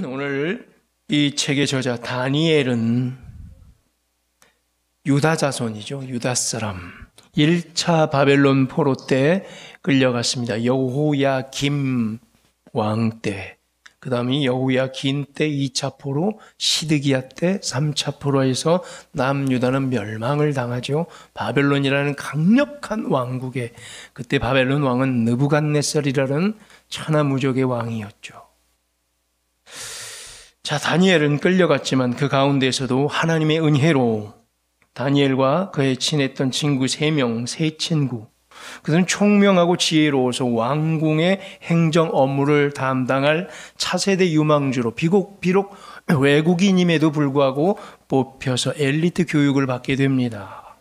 오늘 이 책의 저자 다니엘은 유다 자손이죠. 유다 사람. 1차 바벨론 포로 때 끌려갔습니다. 여호야김 왕 때. 그 다음에 여호야긴 때 2차 포로, 시드기야 때 3차 포로에서 남유다는 멸망을 당하죠. 바벨론이라는 강력한 왕국에, 그때 바벨론 왕은 느부갓네살이라는 천하무적의 왕이었죠. 자, 다니엘은 끌려갔지만 그 가운데에서도 하나님의 은혜로 다니엘과 그의 친했던 친구 3명, 세 친구, 그들은 총명하고 지혜로워서 왕궁의 행정 업무를 담당할 차세대 유망주로 비록 외국인임에도 불구하고 뽑혀서 엘리트 교육을 받게 됩니다.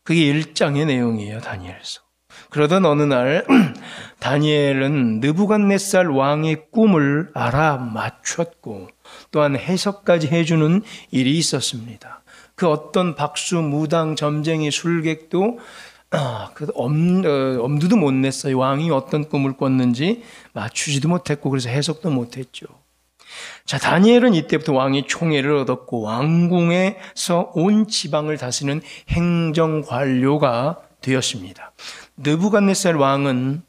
그게 1장의 내용이에요, 다니엘서. 그러던 어느 날 다니엘은 느부갓네살 왕의 꿈을 알아맞췄고 또한 해석까지 해주는 일이 있었습니다. 그 어떤 박수, 무당, 점쟁이, 술객도 엄두도 못 냈어요. 왕이 어떤 꿈을 꿨는지 맞추지도 못했고 그래서 해석도 못했죠. 자, 다니엘은 이때부터 왕의 총애를 얻었고 왕궁에서 온 지방을 다스리는 행정관료가 되었습니다. 느부갓네살 왕은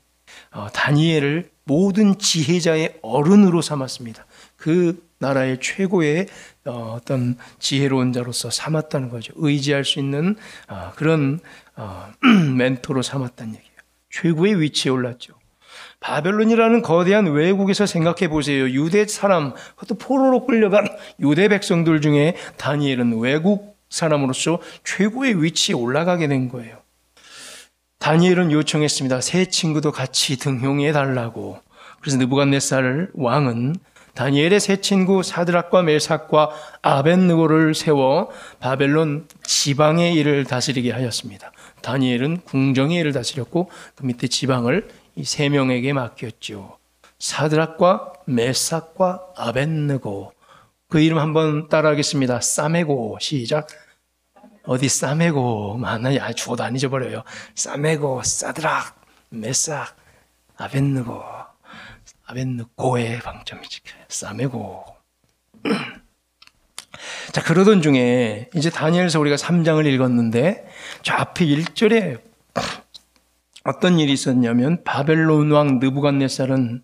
다니엘을 모든 지혜자의 어른으로 삼았습니다. 그 나라의 최고의 어떤 지혜로운 자로서 삼았다는 거죠. 의지할 수 있는 그런 멘토로 삼았다는 얘기예요. 최고의 위치에 올랐죠. 바벨론이라는 거대한 외국에서 생각해 보세요. 유대 사람, 그것도 포로로 끌려간 유대 백성들 중에 다니엘은 외국 사람으로서 최고의 위치에 올라가게 된 거예요. 다니엘은 요청했습니다. 세 친구도 같이 등용해 달라고. 그래서 느부갓네살 왕은 다니엘의 세 친구 사드락과 메삭과 아벳느고를 세워 바벨론 지방의 일을 다스리게 하였습니다. 다니엘은 궁정의 일을 다스렸고 그 밑에 지방을 이 세 명에게 맡겼죠. 사드락과 메삭과 아벳느고. 그 이름 한번 따라하겠습니다. 싸메고. 시작. 어디 싸메고 만나야 죽어도 안 잊어버려요. 싸메고, 사드락, 메삭, 아벳느고. 아벳느고의 방점이지. 싸메고. 자, 그러던 중에 이제 다니엘서 우리가 3장을 읽었는데 저 앞에 1절에 어떤 일이 있었냐면 바벨론 왕 느부갓네살은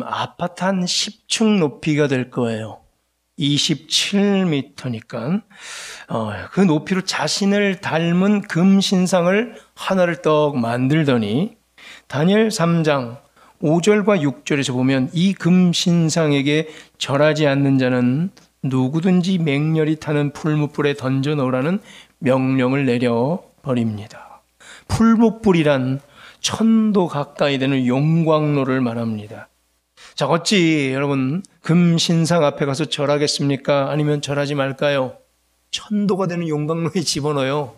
아파트 한 10층 높이가 될 거예요. 27m니까 그 높이로 자신을 닮은 금 신상을 하나를 떡 만들더니 다니엘 3장 5절과 6절에서 보면 이 금 신상에게 절하지 않는 자는 누구든지 맹렬히 타는 풀무불에 던져 넣으라는 명령을 내려 버립니다. 풀무불이란 1000도 가까이 되는 용광로를 말합니다. 자, 어찌 여러분 금 신상 앞에 가서 절하겠습니까? 아니면 절하지 말까요? 1000도가 되는 용광로에 집어넣어요.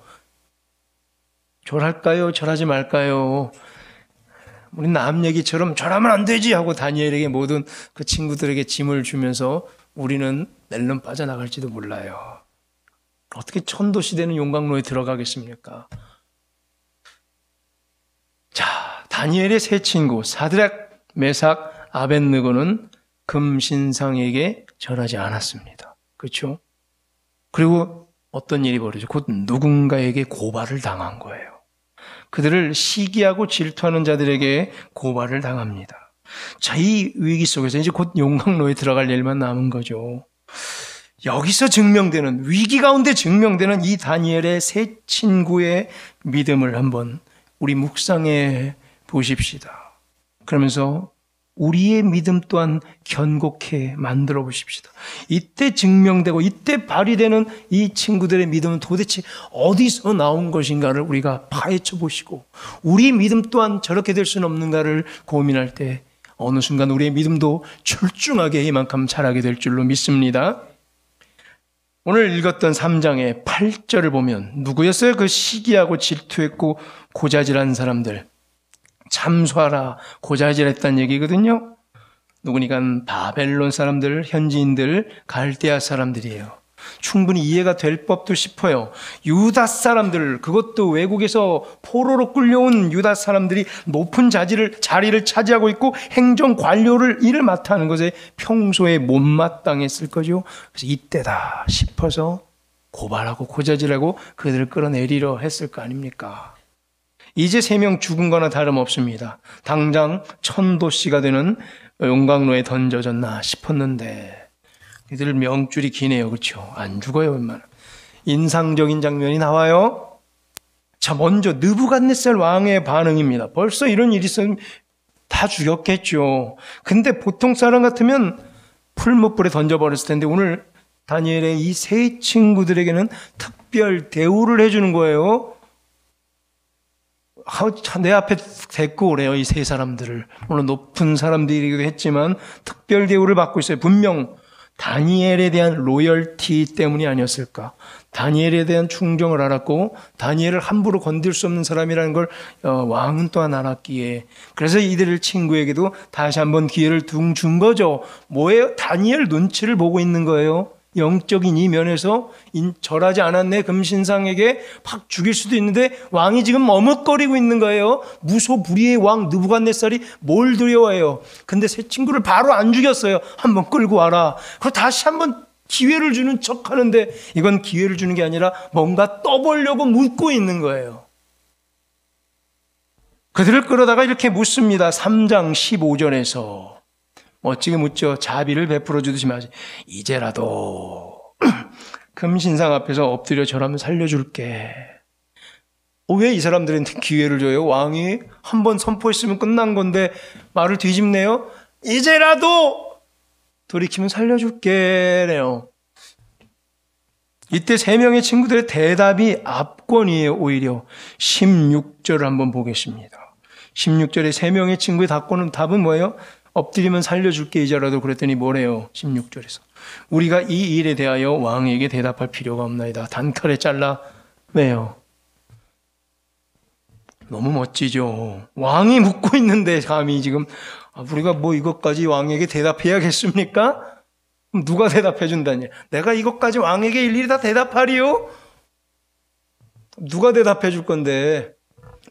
절할까요? 절하지 말까요? 우리 남 얘기처럼 절하면 안 되지 하고 다니엘에게 모든 그 친구들에게 짐을 주면서 우리는 낼름 빠져나갈지도 몰라요. 어떻게 1000도 시대는 용광로에 들어가겠습니까? 자, 다니엘의 세 친구 사드락, 메삭, 아벳느고는 금신상에게 절하지 않았습니다. 그렇죠? 그리고 어떤 일이 벌어지죠? 곧 누군가에게 고발을 당한 거예요. 그들을 시기하고 질투하는 자들에게 고발을 당합니다. 자, 이 위기 속에서 이제 곧 용광로에 들어갈 일만 남은 거죠. 여기서 증명되는, 위기 가운데 증명되는 이 다니엘의 세 친구의 믿음을 한번 우리 묵상해 보십시다. 그러면서 우리의 믿음 또한 견고케 만들어 보십시다. 이때 증명되고 이때 발휘되는 이 친구들의 믿음은 도대체 어디서 나온 것인가를 우리가 파헤쳐 보시고 우리 믿음 또한 저렇게 될 수는 없는가를 고민할 때 어느 순간 우리의 믿음도 출중하게 이만큼 자라게 될 줄로 믿습니다. 오늘 읽었던 3장의 8절을 보면 누구였어요? 그 시기하고 질투했고 고자질한 사람들. 참소하라 고자질했다는 얘기거든요. 누구니까 바벨론 사람들, 현지인들, 갈대아 사람들이에요. 충분히 이해가 될 법도 싶어요. 유다 사람들, 그것도 외국에서 포로로 끌려온 유다 사람들이 높은 자리를 차지하고 있고 행정 관료를 일을 맡아 하는 것에 평소에 못마땅했을 거죠. 그래서 이때다 싶어서 고발하고 고자질하고 그들을 끌어내리려 했을 거 아닙니까? 이제 3명 죽은 거나 다름없습니다. 당장 천도씨가 되는 용광로에 던져졌나 싶었는데 이들 명줄이 기네요. 그렇죠? 안 죽어요. 웬만하면. 인상적인 장면이 나와요. 자, 먼저 느부갓네살 왕의 반응입니다. 벌써 이런 일이 있으면 다 죽였겠죠. 근데 보통 사람 같으면 풀무불에 던져버렸을 텐데 오늘 다니엘의 이 세 친구들에게는 특별 대우를 해주는 거예요. 내 앞에 데리고 오래요. 이 세 사람들을. 물론 높은 사람들이기도 했지만 특별 대우를 받고 있어요. 분명 다니엘에 대한 로열티 때문이 아니었을까. 다니엘에 대한 충정을 알았고 다니엘을 함부로 건들 수 없는 사람이라는 걸 왕은 또한 알았기에 그래서 이들 친구에게도 다시 한번 기회를 준 거죠. 뭐예요? 다니엘 눈치를 보고 있는 거예요. 영적인 이 면에서 절하지 않았네 금신상에게 팍 죽일 수도 있는데 왕이 지금 머뭇거리고 있는 거예요. 무소불위의 왕 느부갓네살이 뭘 두려워해요. 근데 새 친구를 바로 안 죽였어요. 한번 끌고 와라. 그리고 다시 한번 기회를 주는 척하는데 이건 기회를 주는 게 아니라 뭔가 떠보려고 묻고 있는 거예요. 그들을 끌어다가 이렇게 묻습니다. 3장 15절에서 멋지게 묻죠. 자비를 베풀어 주듯이 말하지. 이제라도 금신상 앞에서 엎드려 절하면 살려줄게. 왜 이 사람들한테 기회를 줘요? 왕이 한번 선포했으면 끝난 건데 말을 뒤집네요. 이제라도 돌이키면 살려줄게래요. 이때 3명의 친구들의 대답이 압권이에요. 오히려 16절을 한번 보겠습니다. 16절에 3명의 친구의 답은 뭐예요? 엎드리면 살려줄게 이제라도. 그랬더니 뭐래요? 16절에서 우리가 이 일에 대하여 왕에게 대답할 필요가 없나이다. 단칼에 잘라. 왜요? 너무 멋지죠. 왕이 묻고 있는데 감히 지금 우리가 뭐 이것까지 왕에게 대답해야겠습니까? 누가 대답해 준다니? 내가 이것까지 왕에게 일일이 다 대답하리요? 누가 대답해 줄 건데?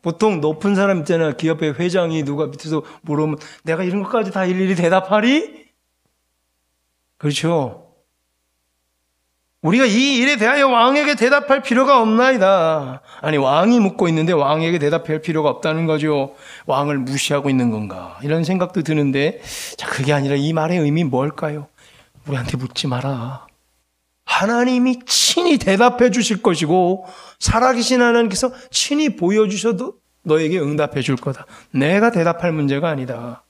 보통 높은 사람 있잖아. 기업의 회장이 누가 밑에서 물으면 내가 이런 것까지 다 일일이 대답하리? 그렇죠? 우리가 이 일에 대하여 왕에게 대답할 필요가 없나이다. 아니 왕이 묻고 있는데 왕에게 대답할 필요가 없다는 거죠. 왕을 무시하고 있는 건가? 이런 생각도 드는데 자 그게 아니라 이 말의 의미 뭘까요? 우리한테 묻지 마라. 하나님이 친히 대답해 주실 것이고 살아계신 하나님께서 친히 보여주셔도 너에게 응답해 줄 거다. 내가 대답할 문제가 아니다.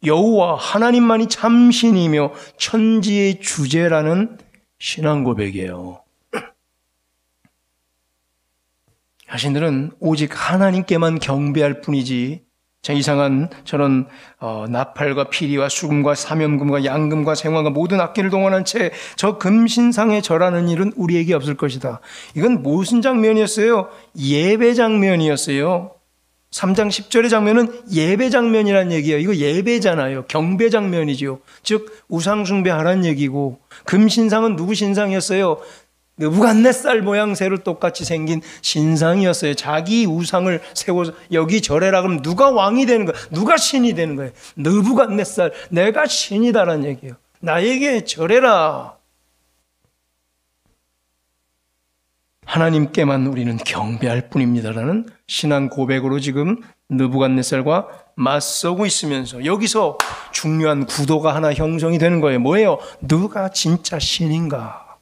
여호와 하나님만이 참 신이며 천지의 주제라는 신앙 고백이에요. 자신들은 오직 하나님께만 경배할 뿐이지 자 이상한 저런 나팔과 피리와 수금과 사면금과 양금과 생화가 모든 악기를 동원한 채 저 금신상에 절하는 일은 우리에게 없을 것이다. 이건 무슨 장면이었어요? 예배 장면이었어요. 3장 10절의 장면은 예배 장면이란 얘기예요. 이거 예배잖아요. 경배 장면이죠. 즉 우상 숭배하라는 얘기고 금신상은 누구 신상이었어요? 느부갓네살 모양새로 똑같이 생긴 신상이었어요. 자기 우상을 세워서 여기 절해라 그러면 누가 왕이 되는 거야? 누가 신이 되는 거예요? 느부갓네살 내가 신이다라는 얘기예요. 나에게 절해라. 하나님께만 우리는 경배할 뿐입니다라는 신앙 고백으로 지금 느부갓네살과 맞서고 있으면서 여기서 중요한 구도가 하나 형성이 되는 거예요. 뭐예요? 누가 진짜 신인가?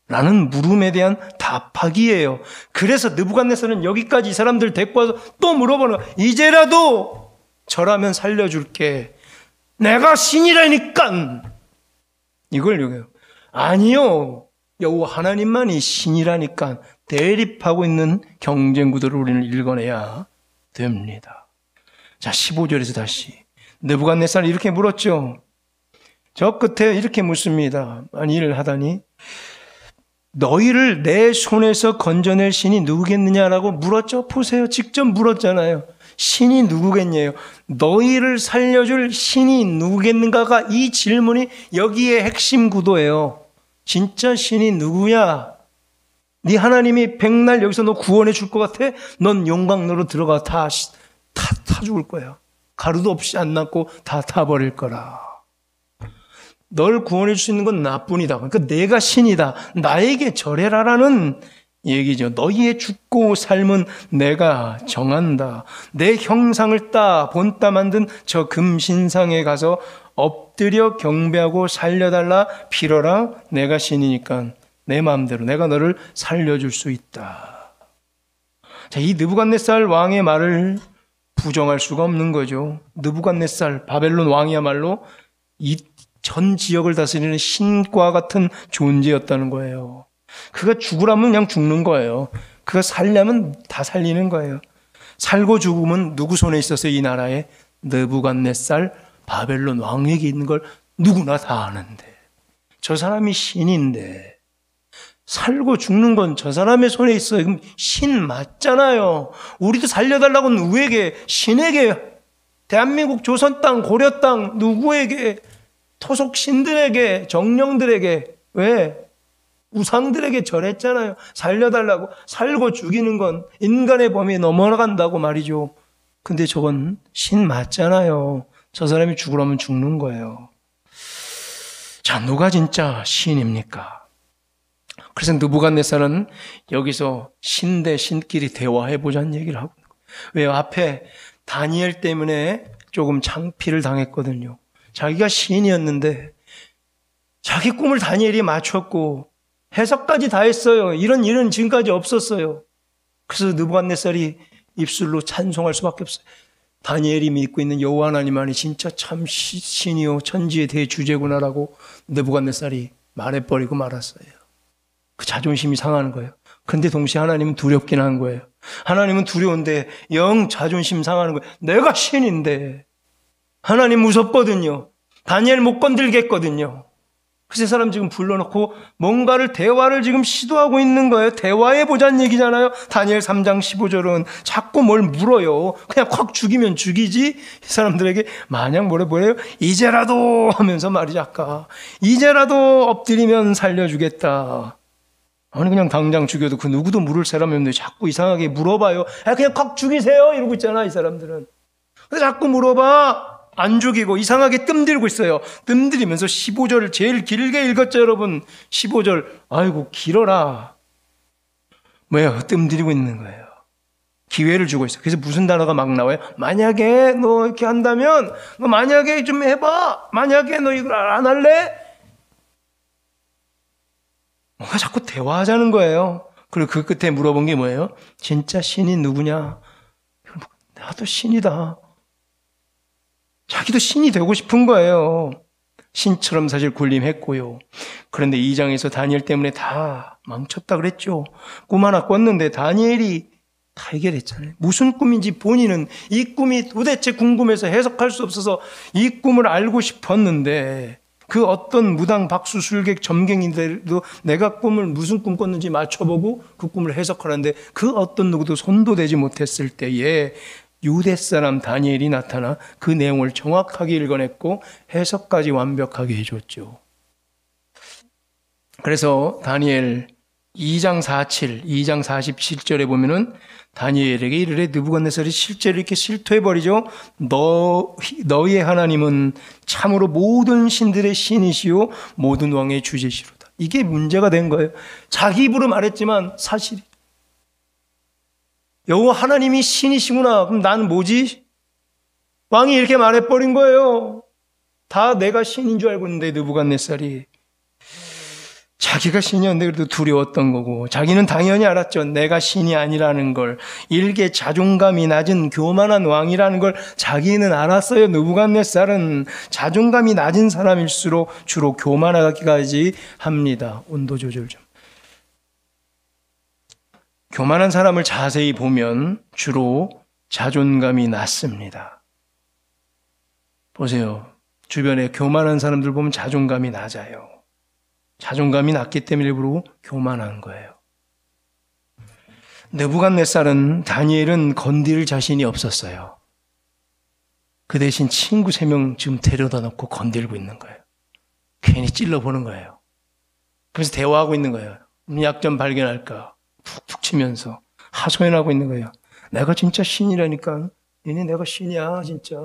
라는 물음에 대한 답하기예요. 그래서 느부갓네살은 여기까지 이 사람들 데리고 와서 또 물어보는 거예요. 이제라도 절하면 살려줄게. 내가 신이라니까. 이걸 얘기해요. 아니요. 여호와 하나님만이 신이라니까. 대립하고 있는 경쟁 구도를 우리는 읽어내야 됩니다. 자, 15절에서 다시 느부갓네살이 이렇게 물었죠. 저 끝에 이렇게 묻습니다. 이를 하다니 너희를 내 손에서 건져낼 신이 누구겠느냐라고 물었죠. 보세요. 직접 물었잖아요. 신이 누구겠냐요. 너희를 살려줄 신이 누구겠는가가 이 질문이 여기에 핵심 구도예요. 진짜 신이 누구야? 네 하나님이 백날 여기서 너 구원해 줄 것 같아? 넌 용광로로 들어가 다 죽을 거야. 가루도 없이 안 남고 다 타버릴 거라. 널 구원해 줄 수 있는 건 나뿐이다. 그러니까 내가 신이다. 나에게 절해라라는 얘기죠. 너희의 죽고 삶은 내가 정한다. 내 형상을 본따 만든 저 금신상에 가서 엎드려 경배하고 살려달라 빌어라. 내가 신이니까 내 마음대로 내가 너를 살려줄 수 있다. 자, 이 느부갓네살 왕의 말을 부정할 수가 없는 거죠. 느부갓네살 바벨론 왕이야말로 이 전 지역을 다스리는 신과 같은 존재였다는 거예요. 그가 죽으라면 그냥 죽는 거예요. 그가 살려면 다 살리는 거예요. 살고 죽으면 누구 손에 있었어요? 이 나라에 느부갓네살 바벨론 왕에게 있는 걸 누구나 다 아는데, 저 사람이 신인데 살고 죽는 건 저 사람의 손에 있어요. 그럼 신 맞잖아요. 우리도 살려달라고 누구에게? 신에게. 대한민국 조선 땅, 고려 땅 누구에게? 토속 신들에게, 정령들에게. 왜? 우상들에게 절했잖아요. 살려달라고. 살고 죽이는 건 인간의 범위에 넘어간다고 말이죠. 근데 저건 신 맞잖아요. 저 사람이 죽으라면 죽는 거예요. 자, 누가 진짜 신입니까? 그래서 느부갓네살은 여기서 신 대 신끼리 대화해보자는 얘기를 하고 있는 거예요. 왜요? 앞에 다니엘 때문에 조금 창피를 당했거든요. 자기가 신이었는데 자기 꿈을 다니엘이 맞췄고 해석까지 다 했어요. 이런 일은 지금까지 없었어요. 그래서 느부갓네살이 입술로 찬송할 수밖에 없어요. 다니엘이 믿고 있는 여호와 하나님만이 진짜 참 신이요 천지의 대주제구나라고 느부갓네살이 말해버리고 말았어요. 그 자존심이 상하는 거예요. 그런데 동시에 하나님은 두렵긴 한 거예요. 하나님은 두려운데 영 자존심 상하는 거예요. 내가 신인데. 하나님 무섭거든요. 다니엘 못 건들겠거든요. 그래서 이 사람 지금 불러놓고 뭔가를 대화를 지금 시도하고 있는 거예요. 대화해보자는 얘기잖아요. 다니엘 3장 15절은 자꾸 뭘 물어요. 그냥 확 죽이면 죽이지. 이 사람들에게 마냥 뭐래요? 이제라도 하면서 말이죠. 아까 이제라도 엎드리면 살려주겠다. 아니 그냥 당장 죽여도 그 누구도 물을 사람이 없는데 자꾸 이상하게 물어봐요. 그냥 확 죽이세요 이러고 있잖아 이 사람들은. 근데 자꾸 물어봐. 안 죽이고 이상하게 뜸들이고 있어요. 뜸들이면서 15절을 제일 길게 읽었죠 여러분. 15절 아이고 길어라. 뭐예요? 뜸들이고 있는 거예요. 기회를 주고 있어요. 그래서 무슨 단어가 막 나와요? 만약에 너 이렇게 한다면 너 만약에 좀 해봐. 만약에 너 이걸 안 할래? 뭔가 자꾸 대화하자는 거예요. 그리고 그 끝에 물어본 게 뭐예요? 진짜 신이 누구냐? 나도 신이다. 자기도 신이 되고 싶은 거예요. 신처럼 사실 군림했고요. 그런데 2장에서 다니엘 때문에 다 망쳤다 그랬죠. 꿈 하나 꿨는데 다니엘이 다 해결했잖아요. 무슨 꿈인지 본인은 이 꿈이 도대체 궁금해서 해석할 수 없어서 이 꿈을 알고 싶었는데 그 어떤 무당 박수 술객 점갱이들도 내가 꿈을 무슨 꿈 꿨는지 맞춰보고 그 꿈을 해석하는데 그 어떤 누구도 손도 대지 못했을 때에 유대 사람 다니엘이 나타나 그 내용을 정확하게 읽어냈고 해석까지 완벽하게 해줬죠. 그래서 다니엘 2장 47절에 보면은 다니엘에게 이르되 느부갓네살이 실제로 이렇게 실토해버리죠. 너희의 하나님은 참으로 모든 신들의 신이시요 모든 왕의 주제시로다. 이게 문제가 된 거예요. 자기 입으로 말했지만 사실이 여호와 하나님이 신이시구나. 그럼 난 뭐지? 왕이 이렇게 말해버린 거예요. 다 내가 신인 줄 알고 있는데 느부갓네살이 자기가 신이었는데 그래도 두려웠던 거고 자기는 당연히 알았죠. 내가 신이 아니라는 걸. 일개 자존감이 낮은 교만한 왕이라는 걸 자기는 알았어요. 느부갓네살은 자존감이 낮은 사람일수록 주로 교만하기까지 합니다. 온도 조절 좀. 교만한 사람을 자세히 보면 주로 자존감이 낮습니다. 보세요. 주변에 교만한 사람들 보면 자존감이 낮아요. 자존감이 낮기 때문에 일부러 교만한 거예요. 느부갓네살은 다니엘은 건드릴 자신이 없었어요. 그 대신 친구 3명 지금 데려다 놓고 건들고 있는 거예요. 괜히 찔러보는 거예요. 그래서 대화하고 있는 거예요. 약점 발견할까 툭툭 치면서 하소연하고 있는 거예요. 내가 진짜 신이라니까. 너네 내가 신이야 진짜.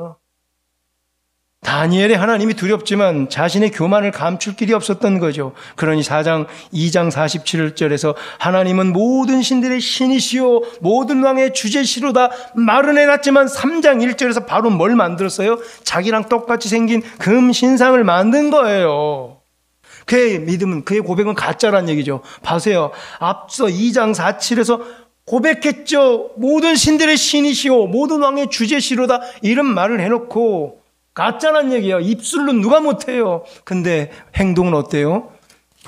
다니엘의 하나님이 두렵지만 자신의 교만을 감출 길이 없었던 거죠. 그러니 2장 47절에서 하나님은 모든 신들의 신이시오 모든 왕의 주제시로다 말은 해놨지만 3장 1절에서 바로 뭘 만들었어요? 자기랑 똑같이 생긴 금 신상을 만든 거예요. 그의 믿음은, 그의 고백은 가짜란 얘기죠. 보세요. 앞서 2장 47에서 고백했죠. 모든 신들의 신이시오 모든 왕의 주제시로다 이런 말을 해놓고 가짜란 얘기야. 입술로 누가 못해요. 근데 행동은 어때요?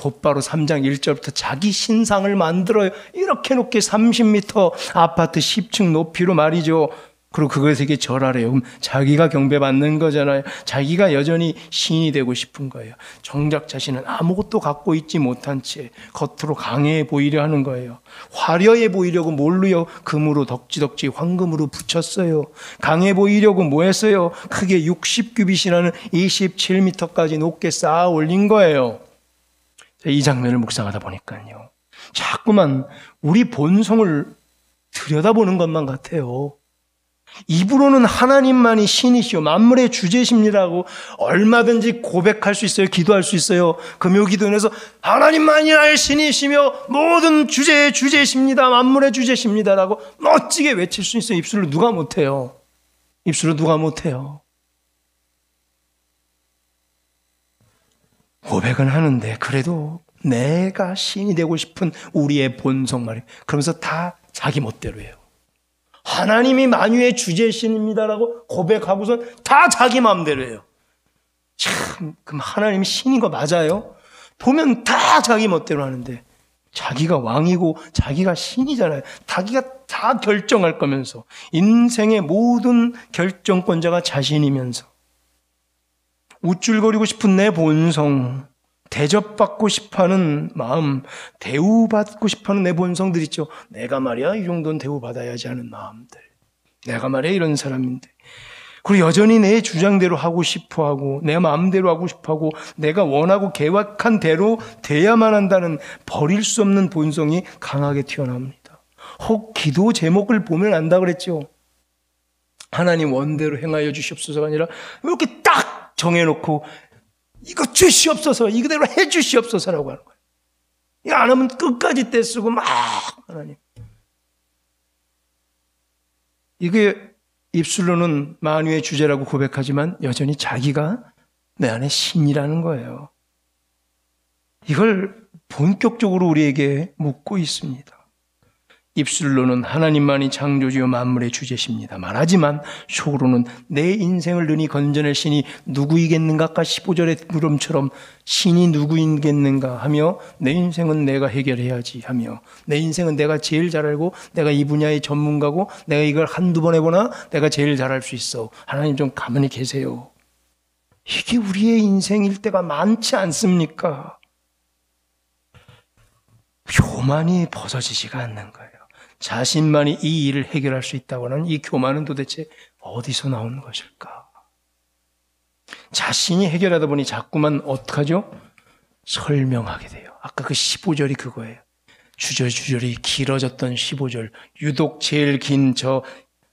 곧바로 3장 1절부터 자기 신상을 만들어요. 이렇게 높게 30m 아파트 10층 높이로 말이죠. 그리고 그것에게 절하래요. 그럼 자기가 경배받는 거잖아요. 자기가 여전히 신이 되고 싶은 거예요. 정작 자신은 아무것도 갖고 있지 못한 채 겉으로 강해 보이려 하는 거예요. 화려해 보이려고 뭘로요? 금으로 덕지덕지 황금으로 붙였어요. 강해 보이려고 뭐 했어요? 크게 60규빗이라는 27m까지 높게 쌓아 올린 거예요. 이 장면을 묵상하다 보니까요. 자꾸만 우리 본성을 들여다보는 것만 같아요. 입으로는 하나님만이 신이시오 만물의 주제십니다라고 얼마든지 고백할 수 있어요. 기도할 수 있어요. 금요기도원에서 하나님만이 나의 신이시며 모든 주제의 주제십니다 만물의 주제십니다라고 멋지게 외칠 수 있어요. 입술로 누가 못해요. 입술로 누가 못해요. 고백은 하는데 그래도 내가 신이 되고 싶은 우리의 본성 말이에요. 그러면서 다 자기 멋대로 해요. 하나님이 만유의 주제신입니다라고 고백하고선 다 자기 마음대로 해요. 참, 그럼 하나님이 신인 거 맞아요? 보면 다 자기 멋대로 하는데 자기가 왕이고 자기가 신이잖아요. 자기가 다 결정할 거면서 인생의 모든 결정권자가 자신이면서 우쭐거리고 싶은 내 본성, 대접받고 싶어하는 마음, 대우받고 싶어하는 내 본성들 있죠. 내가 말이야 이 정도는 대우받아야지 하는 마음들. 내가 말이야 이런 사람인데. 그리고 여전히 내 주장대로 하고 싶어하고 내 마음대로 하고 싶어하고 내가 원하고 계획한 대로 돼야만 한다는 버릴 수 없는 본성이 강하게 튀어나옵니다. 혹 기도 제목을 보면 안다 그랬죠. 하나님 원대로 행하여 주시옵소서가 아니라 이렇게 딱 정해놓고 이거 주시옵소서, 이거대로 해 주시옵소서라고 하는 거예요. 이거 안 하면 끝까지 떼쓰고 막 하나님. 이게 입술로는 만유의 주제라고 고백하지만 여전히 자기가 내 안에 신이라는 거예요. 이걸 본격적으로 우리에게 묻고 있습니다. 입술로는 하나님만이 창조주요 만물의 주제십니다 말하지만 속으로는 내 인생을 능히 건져낼 신이 누구이겠는가? 아까 15절의 물음처럼 신이 누구이겠는가 하며 내 인생은 내가 해결해야지 하며 내 인생은 내가 제일 잘 알고 내가 이 분야의 전문가고 내가 이걸 한두 번 해보나 내가 제일 잘할 수 있어. 하나님 좀 가만히 계세요. 이게 우리의 인생일 때가 많지 않습니까? 교만이 벗어지지가 않는 거예요. 자신만이 이 일을 해결할 수 있다고 하는 이 교만은 도대체 어디서 나오는 것일까? 자신이 해결하다 보니 자꾸만 어떡하죠? 설명하게 돼요. 아까 그 15절이 그거예요. 주저주절이 길어졌던 15절, 유독 제일 긴 저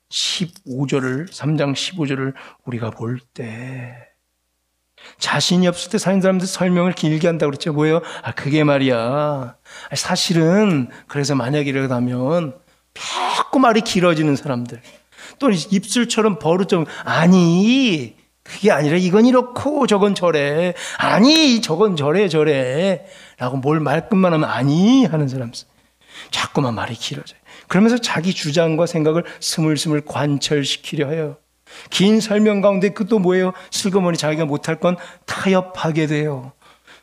15절을, 3장 15절을 우리가 볼 때 자신이 없을 때 사는 사람들 설명을 길게 한다고 그랬죠. 뭐예요? 그게 말이야. 사실은 그래서 만약 이러다면 자꾸 말이 길어지는 사람들. 또 입술처럼 버릇좀 아니 그게 아니라 이건 이렇고 저건 저래. 아니 저건 저래 라고 뭘 말끝만 하면 아니 하는 사람. 자꾸만 말이 길어져요. 그러면서 자기 주장과 생각을 스물스물 관철시키려 해요. 긴 설명 가운데 그 또 뭐예요? 슬그머니 자기가 못할 건 타협하게 돼요.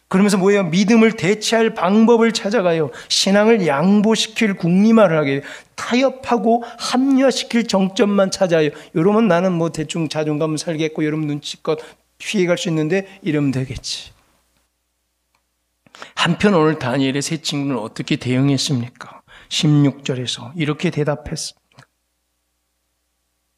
그러면서 뭐예요? 믿음을 대체할 방법을 찾아가요. 신앙을 양보시킬 궁리말을 하게 돼요. 타협하고 합리화시킬 정점만 찾아요. 이러면 나는 뭐 대충 자존감을 살겠고 이러면 눈치껏 피해갈 수 있는데 이러면 되겠지. 한편 오늘 다니엘의 세 친구는 어떻게 대응했습니까? 16절에서 이렇게 대답했습니다.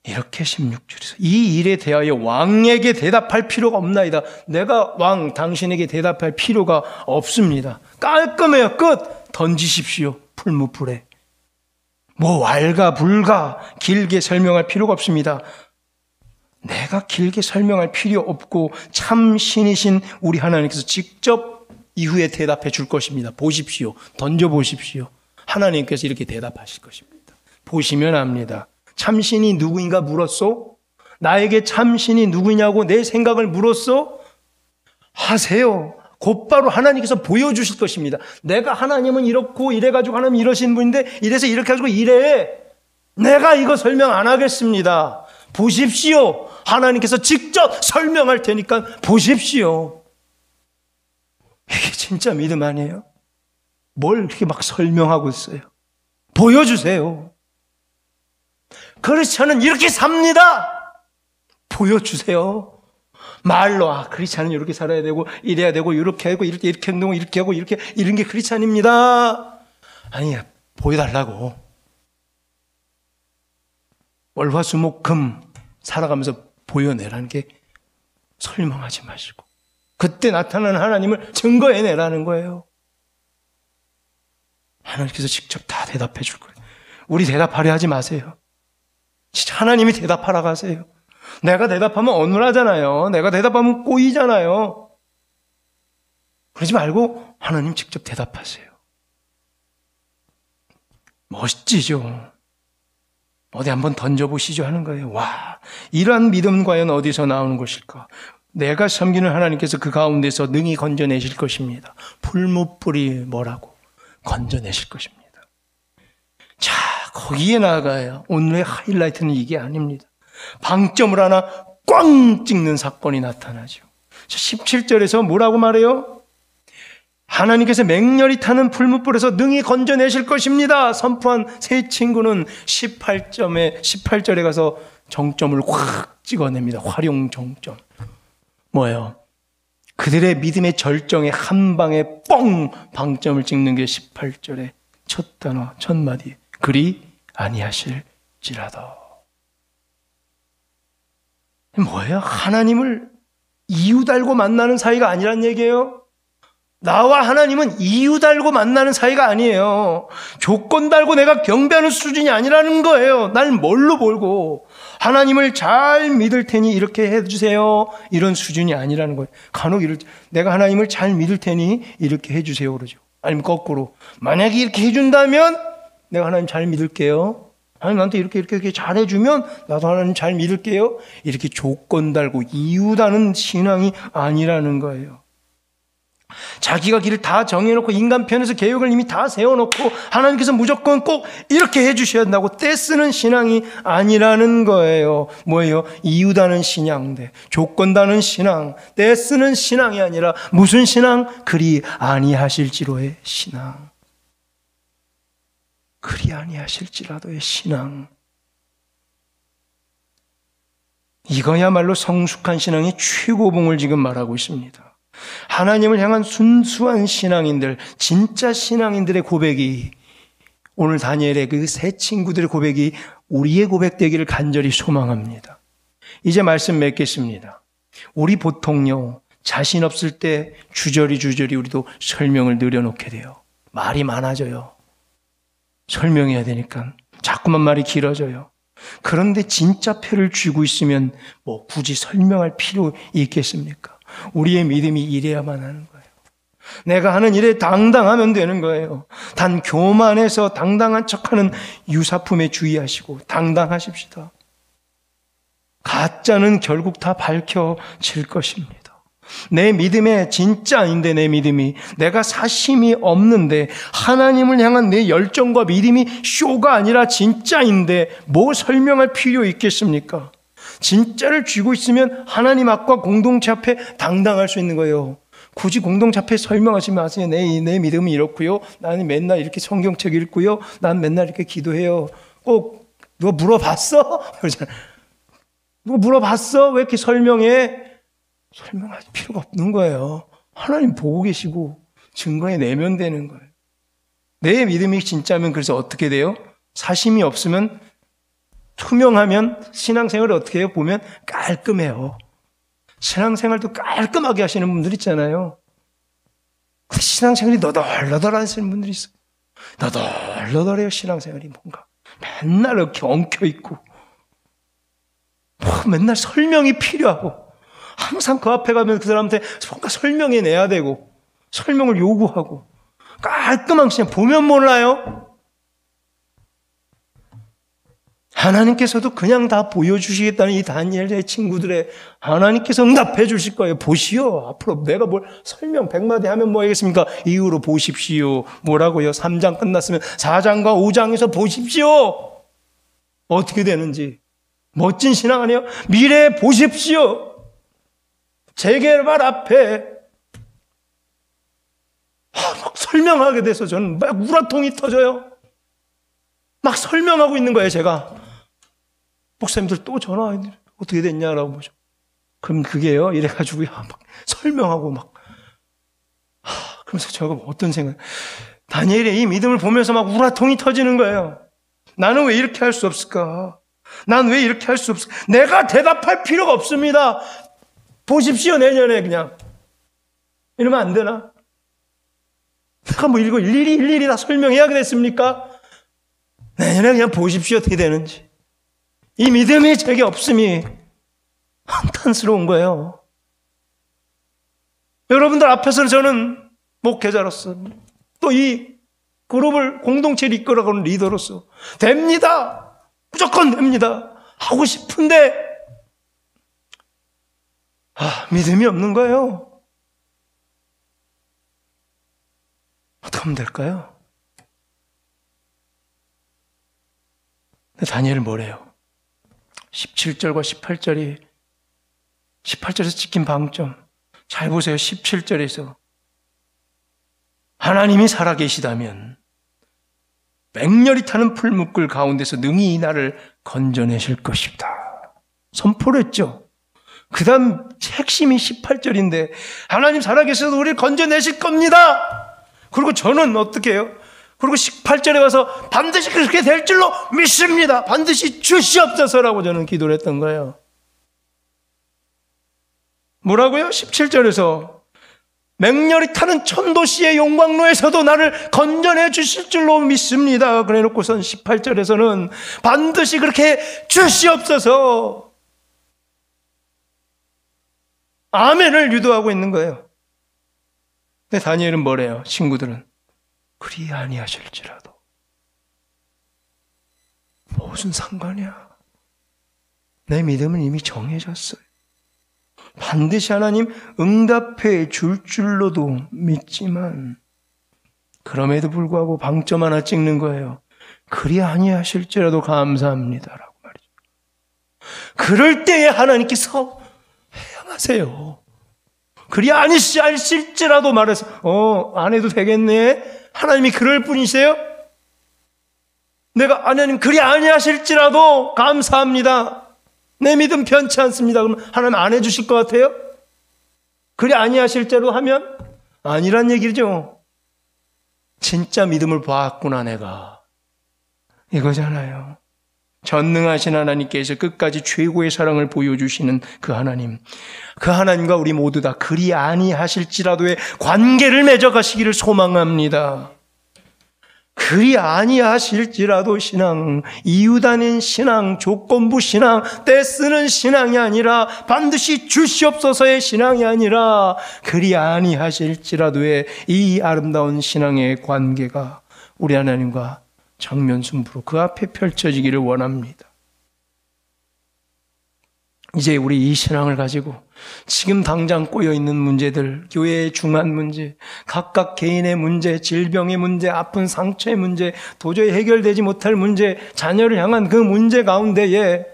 이렇게 16절에서 이 일에 대하여 왕에게 대답할 필요가 없나이다. 내가 왕 당신에게 대답할 필요가 없습니다. 깔끔해요. 끝. 던지십시오. 풀무불에. 뭐 왈가 불가 길게 설명할 필요가 없습니다. 내가 길게 설명할 필요 없고 참 신이신 우리 하나님께서 직접 이후에 대답해 줄 것입니다. 보십시오. 던져보십시오. 하나님께서 이렇게 대답하실 것입니다. 보시면 압니다. 참신이 누구인가 물었소? 나에게 참신이 누구냐고 내 생각을 물었소? 하세요. 곧바로 하나님께서 보여주실 것입니다. 내가 하나님은 이렇고 이래가지고 하나님 이러신 분인데 이래서 이렇게 해가지고 이래. 내가 이거 설명 안 하겠습니다. 보십시오. 하나님께서 직접 설명할 테니까 보십시오. 이게 진짜 믿음 아니에요? 뭘 이렇게 막 설명하고 있어요? 보여주세요. 크리스천은 이렇게 삽니다. 보여주세요. 말로 크리스천은 이렇게 살아야 되고 이래야 되고 이렇게 하고 이렇게 행동하고 이렇게 하고 이렇게 이런 게 크리스천입니다. 아니야, 보여달라고. 월화수목금 살아가면서 보여내라는 게 설명하지 마시고 그때 나타나는 하나님을 증거해내라는 거예요. 하나님께서 직접 다 대답해 줄 거예요. 우리 대답하려 하지 마세요. 진짜 하나님이 대답하라 가세요. 내가 대답하면 어눌하잖아요. 내가 대답하면 꼬이잖아요. 그러지 말고 하나님 직접 대답하세요. 멋지죠? 어디 한번 던져보시죠 하는 거예요. 와, 이러한 믿음은 과연 어디서 나오는 것일까? 내가 섬기는 하나님께서 그 가운데서 능히 건져내실 것입니다. 풀무불이 뭐라고? 건져내실 것입니다. 자, 거기에 나아가요. 오늘의 하이라이트는 이게 아닙니다. 방점을 하나 꽝 찍는 사건이 나타나죠. 17절에서 뭐라고 말해요? 하나님께서 맹렬히 타는 풀무불에서 능히 건져내실 것입니다. 선포한 세 친구는 18절에 가서 정점을 확 찍어냅니다. 활용 정점. 뭐예요? 그들의 믿음의 절정에 한 방에 뻥 방점을 찍는 게 18절의 첫 단어, 첫 마디. 그리 아니하실지라도. 뭐예요? 하나님을 이유 달고 만나는 사이가 아니란 얘기예요. 나와 하나님은 이유 달고 만나는 사이가 아니에요. 조건 달고 내가 경배하는 수준이 아니라는 거예요. 날 뭘로 몰고 하나님을 잘 믿을 테니 이렇게 해주세요. 이런 수준이 아니라는 거예요. 간혹 내가 하나님을 잘 믿을 테니 이렇게 해주세요 그러죠. 아니면 거꾸로 만약에 이렇게 해준다면 내가 하나님 잘 믿을게요. 하나님 나한테 이렇게 잘해주면 나도 하나님 잘 믿을게요. 이렇게 조건 달고 이유 다는 신앙이 아니라는 거예요. 자기가 길을 다 정해놓고 인간 편에서 계획을 이미 다 세워놓고 하나님께서 무조건 꼭 이렇게 해주셔야 한다고 떼쓰는 신앙이 아니라는 거예요. 뭐예요? 이유다는 신앙인데 조건다는 신앙, 떼쓰는 신앙이 아니라 무슨 신앙? 그리 아니하실지로의 신앙. 그리 아니하실지라도의 신앙. 이거야말로 성숙한 신앙의 최고봉을 지금 말하고 있습니다. 하나님을 향한 순수한 신앙인들, 진짜 신앙인들의 고백이, 오늘 다니엘의 그 세 친구들의 고백이 우리의 고백되기를 간절히 소망합니다. 이제 말씀 맺겠습니다. 우리 보통요, 자신 없을 때 주저리 우리도 설명을 늘여놓게 돼요. 말이 많아져요. 설명해야 되니까 자꾸만 말이 길어져요. 그런데 진짜 표를 쥐고 있으면 뭐 굳이 설명할 필요 있겠습니까? 우리의 믿음이 이래야만 하는 거예요. 내가 하는 일에 당당하면 되는 거예요. 단 교만해서 당당한 척하는 유사품에 주의하시고 당당하십시다. 가짜는 결국 다 밝혀질 것입니다. 내 믿음에 진짜인데 내 믿음이 내가 사심이 없는데 하나님을 향한 내 열정과 믿음이 쇼가 아니라 진짜인데 뭐 설명할 필요 있겠습니까? 진짜를 쥐고 있으면 하나님 앞과 공동체 앞에 당당할 수 있는 거예요. 굳이 공동체 앞에 설명하지 마세요. 내 믿음이 이렇고요. 나는 맨날 이렇게 성경책 읽고요. 난 맨날 이렇게 기도해요. 꼭 누가 물어봤어? 누가 물어봤어? 왜 이렇게 설명해? 설명할 필요가 없는 거예요. 하나님 보고 계시고 증거해 내면 되는 거예요. 내 믿음이 진짜면 그래서 어떻게 돼요? 사심이 없으면 투명하면 신앙생활을 어떻게 해요? 보면 깔끔해요. 신앙생활도 깔끔하게 하시는 분들 있잖아요. 근데 신앙생활이 너덜너덜 하시는 분들이 있어요. 너덜너덜해요, 신앙생활이 뭔가. 맨날 이렇게 엉켜있고, 맨날 설명이 필요하고, 항상 그 앞에 가면 그 사람한테 뭔가 설명해내야 되고, 설명을 요구하고, 깔끔한 신앙, 보면 몰라요. 하나님께서도 그냥 다 보여주시겠다는 이 다니엘의 친구들의 하나님께서 응답해 주실 거예요. 보시오. 앞으로 내가 뭘 설명 100마디 하면 뭐 하겠습니까? 이후로 보십시오. 뭐라고요? 3장 끝났으면 4장과 5장에서 보십시오. 어떻게 되는지. 멋진 신앙 아니에요? 미래 보십시오. 재개발 앞에 막 설명하게 돼서 저는 막 우라통이 터져요. 막 설명하고 있는 거예요, 제가. 목사님들 또 전화 어떻게 됐냐라고 보죠. 그럼 그게요, 이래가지고 막 설명하고 막. 그러면서 제가 어떤 생각, 다니엘의 이 믿음을 보면서 막 우라통이 터지는 거예요. 나는 왜 이렇게 할 수 없을까? 난 왜 이렇게 할 수 없을까? 내가 대답할 필요가 없습니다. 보십시오, 내년에 그냥. 이러면 안 되나? 내가 뭐 이거 일일이 다 설명해야겠습니까? 내년에 그냥 보십시오, 어떻게 되는지. 이 믿음의 제게 없음이 한탄스러운 거예요. 여러분들 앞에서 저는 목회자로서 또 이 그룹을 공동체를 이끌어가는 리더로서 됩니다. 무조건 됩니다. 하고 싶은데 믿음이 없는 거예요. 어떻게 하면 될까요? 다니엘은 뭐래요? 17절과 18절에서 찍힌 방점. 잘 보세요. 17절에서 하나님이 살아계시다면 맹렬히 타는 풀무불 가운데서 능히 이 나를 건져내실 것이다. 선포를 했죠. 그 다음 핵심이 18절인데 하나님 살아계셔서 우리를 건져내실 겁니다. 그리고 저는 어떻게 해요? 그리고 18절에 와서 반드시 그렇게 될 줄로 믿습니다. 반드시 주시옵소서라고 저는 기도를 했던 거예요. 뭐라고요? 17절에서 맹렬히 타는 천도시의 용광로에서도 나를 건져내 주실 줄로 믿습니다. 그래 놓고선 18절에서는 반드시 그렇게 주시옵소서. 아멘을 유도하고 있는 거예요. 근데 다니엘은 뭐래요? 친구들은 그리 아니하실지라도. 무슨 상관이야? 내 믿음은 이미 정해졌어요. 반드시 하나님 응답해 줄 줄로도 믿지만 그럼에도 불구하고 방점 하나 찍는 거예요. 그리 아니하실지라도 감사합니다라고 말이죠. 그럴 때에 하나님께서 행하세요. 그리 아니하실지라도 말해서 안 해도 되겠네. 하나님이 그럴 뿐이세요? 내가 하나님 그리 아니하실지라도 감사합니다. 내 믿음 편치 않습니다. 그럼 하나님 안 해주실 것 같아요? 그리 아니하실지라도 하면 아니란 얘기죠. 진짜 믿음을 봤구나 내가. 이거잖아요. 전능하신 하나님께서 끝까지 최고의 사랑을 보여주시는 그 하나님. 그 하나님과 우리 모두 다 그리 아니하실지라도의 관계를 맺어가시기를 소망합니다. 그리 아니하실지라도 신앙, 이유다닌 신앙, 조건부 신앙, 떼쓰는 신앙이 아니라 반드시 주시옵소서의 신앙이 아니라 그리 아니하실지라도의 이 아름다운 신앙의 관계가 우리 하나님과 정면승부로 그 앞에 펼쳐지기를 원합니다. 이제 우리 이 신앙을 가지고 지금 당장 꼬여있는 문제들, 교회의 중한 문제, 각각 개인의 문제, 질병의 문제, 아픈 상처의 문제, 도저히 해결되지 못할 문제, 자녀를 향한 그 문제 가운데에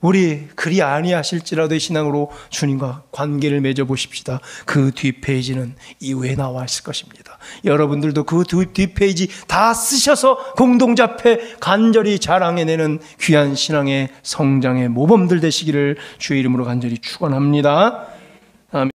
우리 그리 아니하실지라도의 신앙으로 주님과 관계를 맺어보십시다. 그 뒷페이지는 이후에 나와 있을 것입니다. 여러분들도 그 뒷페이지 다 쓰셔서 공동체 앞에 간절히 자랑해내는 귀한 신앙의 성장의 모범들 되시기를 주의 이름으로 간절히 축원합니다.